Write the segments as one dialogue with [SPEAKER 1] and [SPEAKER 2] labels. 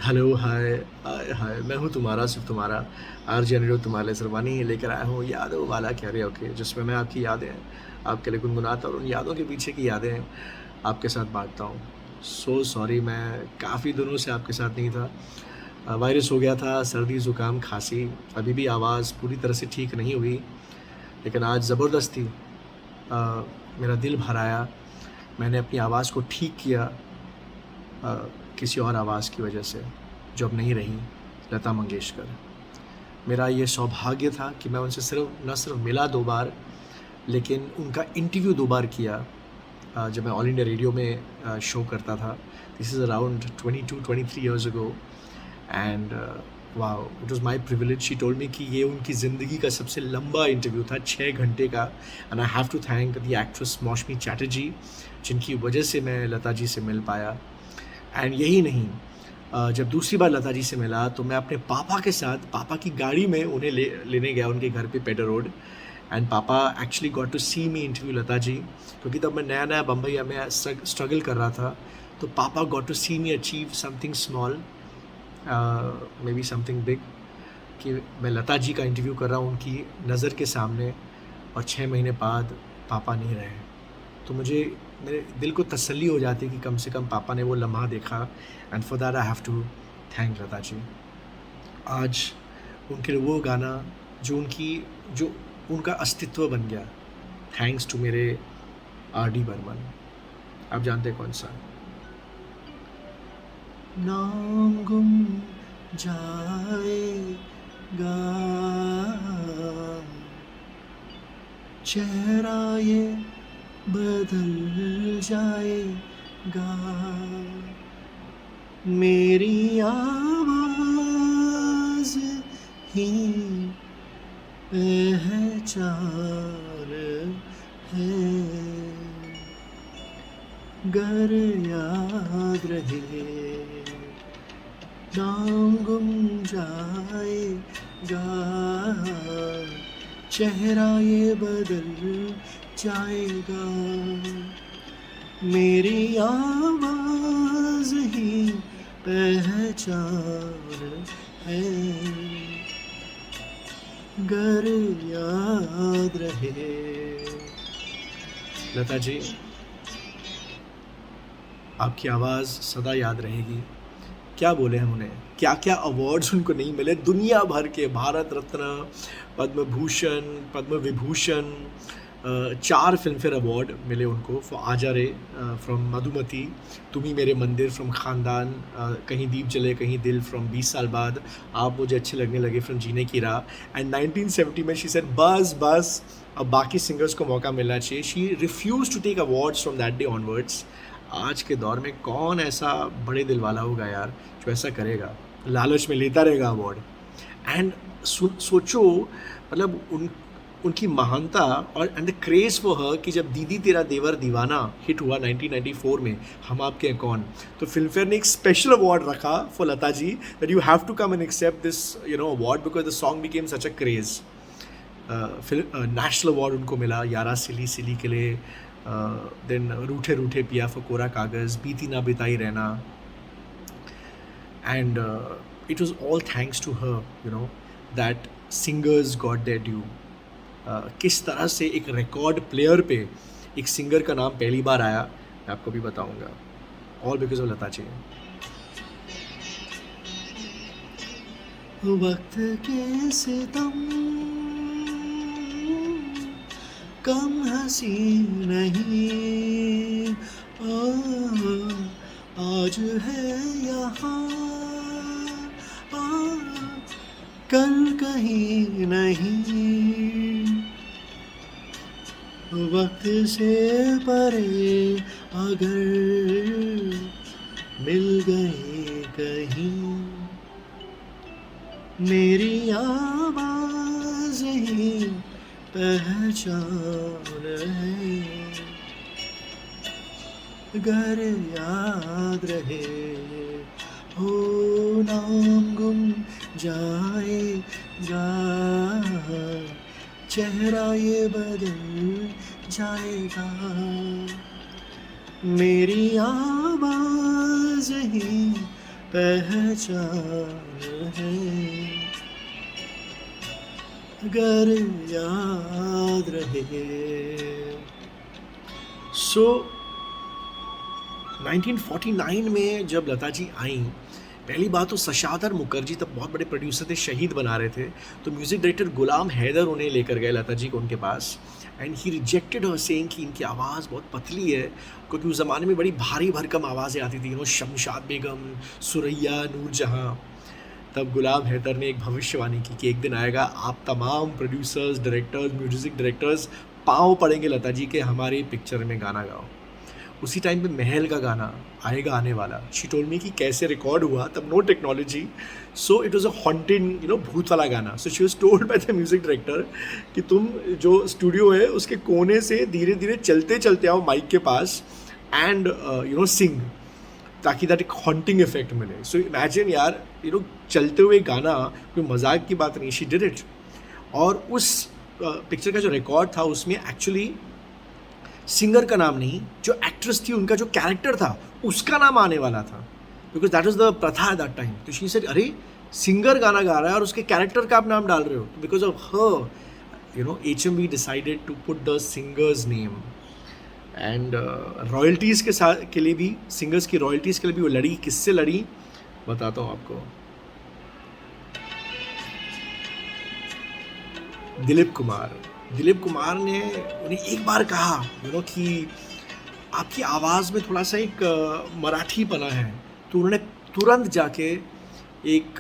[SPEAKER 1] Hello, हाय, हाय, हाय, मैं हूँ तुम्हारा, सिर्फ़ तुम्हारा आरजे अनिरुद्ध तुम्हारे लिए सिर्फ़ लेकर आया हूँ यादों वाला कैरियोके जिसमें मैं आपकी यादें आपके लिए गुनगुनाता और उन यादों के पीछे की यादें आपके साथ बाँटता हूँ। सो सॉरी मैं काफ़ी दिनों से आपके साथ नहीं था। वायरस हो गया था, सर्दी, ज़ुकाम, खाँसी, अभी भी आवाज़ पूरी तरह से ठीक नहीं हुई, लेकिन आज ज़बरदस्ती अ, मेरा दिल भर आया, मैंने अपनी आवाज़ को ठीक किया अ, किसी और आवाज़ की वजह से, जो अब नहीं रहीं, लता मंगेशकर। मेरा ये सौभाग्य था कि मैं उनसे न सिर्फ़ मिला 2 बार, लेकिन उनका इंटरव्यू 2 बार किया जब मैं ऑल इंडिया रेडियो में शो करता था। This is around 22-23 years ago and wow! It was my privilege she told me कि ये उनकी ज़िंदगी का सबसे लंबा इंटरव्यू था, 6 घंटे का and I have to thank the actress Moushumi Chatterjee, जिनकी वजह से मैं लता जी से मिल पाया। एंड यही नहीं जब दूसरी बार लता जी से मिला तो मैं अपने पापा के साथ पापा की गाड़ी में उन्हें लेने गया उनके घर पे पेडर रोड एंड पापा actually got to see me interview Lata ji, क्योंकि तब मैं नया-नया बम्बई में स्ट्रगल कर रहा था। तो पापा got to see me achieve something small may be something big, कि मैं लता जी का इंटरव्यू कर रहा हूँ उनकी नज़र के सामने और 6 महीने बाद पापा नहीं रहे। तो मुझे मेरे दिल को तसल्ली हो जाती कि कम से कम पापा ने वो लम्हा देखा and for that I have to thank Lata ji. आज उनके लिए वो गाना जो उनका अस्तित्व बन गया, थैंक्स टू मेरे आर डी बर्मन। आप जानते हैं कौन सा? नाम गुम जाएगा, चेहरा ये बदल जाएगा, मेरी आवाज़ ही पहचान है, गर याद रहे, नाम गुम जाएगा, चेहरा ये बदल जाएगा, मेरी आवाज़ ही पहचान है, गर याद रहे। लता जी, आपकी आवाज़ सदा याद रहेगी। क्या बोले हम उन्हें, क्या-क्या अवार्ड्स उनको नहीं मिले, दुनिया भर के, भारत रत्न, पद्म भूषण, पद्म विभूषण, 4 फ़िल्मफ़ेयर अवार्ड मिले उनको फॉर आजा रे, फ्रॉम मधुमती, तुम ही मेरे मंदिर फ्रॉम खानदान, कहीं दीप जले कहीं दिल फ्रॉम 20 साल बाद, आप मुझे अच्छे लगने लगे फ्रॉम जीने की राह एंड 1970 में शी सेड बस, अब बाकी सिंगर्स को मौका मिलना चाहिए। She refused to take awards from that day onwards. आज के दौर में कौन ऐसा बड़े दिल वाला होगा यार, जो ऐसा करेगा? लालच में लेता रहेगा अवार्ड एंड सोचो, मतलब उनकी महानता और and the craze for her कि जब दीदी तेरा देवर दीवाना हिट हुआ 1994 में, हम आपके हैं कौन, तो फिल्म फेयर ने एक स्पेशल अवार्ड रखा for Lata ji that you have to come and accept this award because the song became such a craze. National award उनको मिला यारा सिली सिली के लिए, देन रूठे रूठे पिया फॉर कोरा कागज़, बीती ना बिताई रहना, and it was all thanks to her, that singers got their due. किस तरह से एक रिकॉर्ड प्लेयर पे एक सिंगर का नाम पहली बार आया, मैं आपको भी बताऊंगा, all because of Lata ji. वक्त के सितम कम हंसी नहीं, आज है यहाँ, कल कहीं नहीं, वक्त से परे अगर मिल गए कहीं, मेरी आवाज़ ही पहचान है, गर याद रहे, हो नाम गुम जाएगा, चेहरा ये बदल जाएगा, मेरी आवाज़ ही पहचान है, अगर याद रहे। सो 1949 में जब लता जी आईं, पहली बात तो शशाधर मुखर्जी तब बहुत बड़े प्रोड्यूसर थे, शहीद बना रहे थे, तो म्यूज़िक डायरेक्टर गुलाम हैदर उन्हें लेकर गए लता जी को उनके पास, and he rejected her saying कि इनकी आवाज़ बहुत पतली है, क्योंकि उस ज़माने में बड़ी भारी भरकम आवाज़ें आती थी, शमशाद बेगम, सुरैया, नूरजहाँ। तब गुलाम हैदर ने एक भविष्यवाणी की कि एक दिन आएगा, आप तमाम प्रोड्यूसर्स, डायरेक्टर्स, म्यूज़िक डायरेक्टर्स पाँव पड़ेंगे लता जी के हमारी पिक्चर में गाना गाओ। उसी टाइम पे महल का गाना आएगा आने वाला। शी टोल्ड मी कि कैसे रिकॉर्ड हुआ, तब no technology, so it was a haunting भूत वाला गाना। So she was told by the music director कि तुम जो स्टूडियो है उसके कोने से धीरे धीरे चलते चलते आओ माइक के पास एंड सिंग, ताकि दैट एक हॉन्टिंग इफेक्ट मिले। सो इमेजिन यार, चलते हुए गाना, कोई मजाक की बात नहीं, शी डिड इट। और उस पिक्चर का जो रिकॉर्ड था उसमें एक्चुअली सिंगर का नाम नहीं, जो एक्ट्रेस थी उनका जो कैरेक्टर था उसका नाम आने वाला था, बिकॉज दैट वाज द प्रथा एट दैट टाइम। तो शी सेड, अरे सिंगर गाना गा रहा है और उसके कैरेक्टर का आप नाम डाल रहे हो। Because of her HMV decided to put the singers name, and royalties के लिए भी, सिंगर्स की रॉयल्टीज़ के लिए भी वो लड़ी। किससे लड़ी बताता हूँ आपको। दिलीप कुमार ने उन्हें एक बार कहा कि आपकी आवाज़ में थोड़ा सा एक मराठीपना है, तो उन्होंने तुरंत जाके एक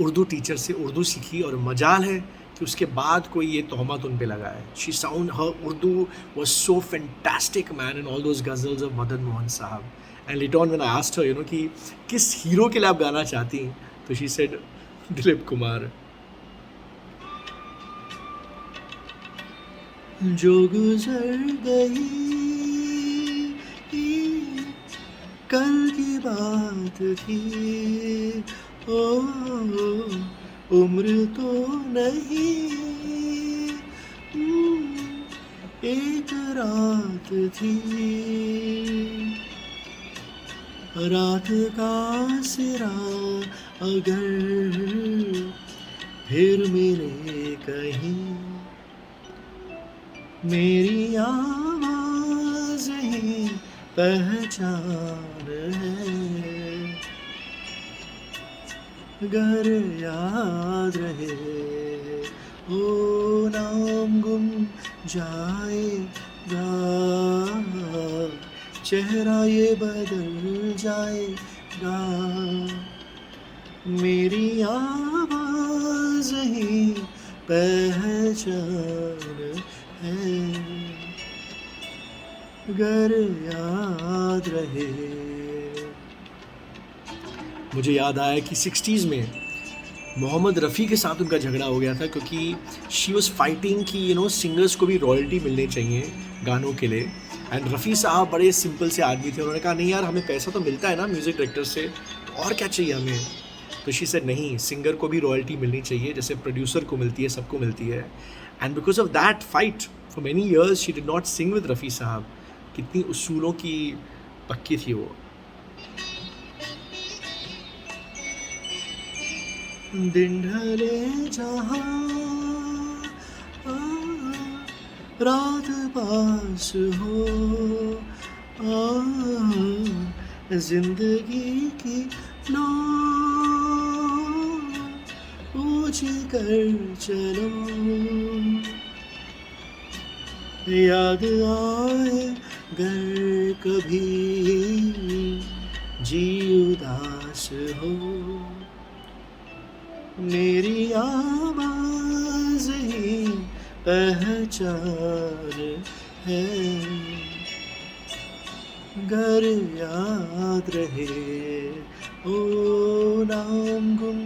[SPEAKER 1] उर्दू टीचर से उर्दू सीखी, और मजाल है कि उसके बाद कोई ये तोहमत उन पे लगा है। She sound, her Urdu was so fantastic man in all those ghazals of Madan Mohan Sahab. And later on when I asked her कि किस हीरो के लिए आप गाना चाहती हैं, तो शी सेड दिलीप कुमार। जो गुजर गई कल की बात थी, ओ उम्र तो नहीं, एक रात थी, रात का सिरा अगर फिर मिले कहीं, मेरी आवाज़ ही पहचान है, अगर याद रहे, ओ नाम गुम जाएगा, चेहरा ये बदल जाएगा, मेरी आवाज़ ही पहचान है, अगर याद रहे। मुझे याद आया कि 60s में मोहम्मद रफ़ी के साथ उनका झगड़ा हो गया था, क्योंकि शी वॉज फाइटिंग कि सिंगर्स को भी रॉयल्टी मिलनी चाहिए गानों के लिए। एंड रफ़ी साहब बड़े सिंपल से आदमी थे, उन्होंने कहा नहीं यार, हमें पैसा तो मिलता है ना म्यूज़िक डायरेक्टर से, और क्या चाहिए हमें। तो शी सेड नहीं, सिंगर को भी रॉयल्टी मिलनी चाहिए, जैसे प्रोड्यूसर को मिलती है, सबको मिलती है। And because of that fight for many years she did not sing with Rafi साहब। कितनी उसूलों की पक्की थी वो। दिन ढले जहाँ रात पास हो, जिंदगी की लो पूछ कर चलो, याद आए घर कभी जी उदास हो, मेरी आवाज़ ही पहचान है, घर याद रहे, ओ नाम गुम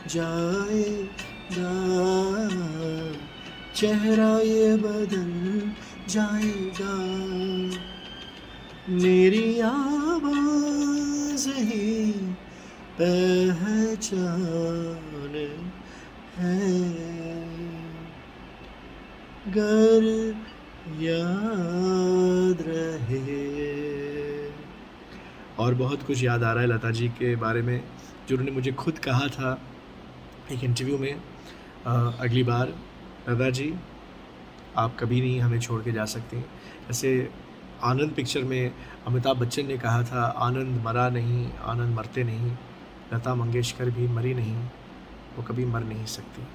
[SPEAKER 1] जाएगा, चेहरा ये बदल जाएगा, मेरी आवाज़ ही पहचान है, गर याद रहे। और बहुत कुछ याद आ रहा है लता जी के बारे में, जो उन्होंने मुझे खुद कहा था एक इंटरव्यू में अगली बार लता जी, आप कभी नहीं हमें छोड़ के जा सकतीं। जैसे आनंद पिक्चर में अमिताभ बच्चन ने कहा था, आनंद मरा नहीं, आनंद मरते नहीं, लता मंगेशकर भी मरी नहीं, वो कभी मर नहीं सकती।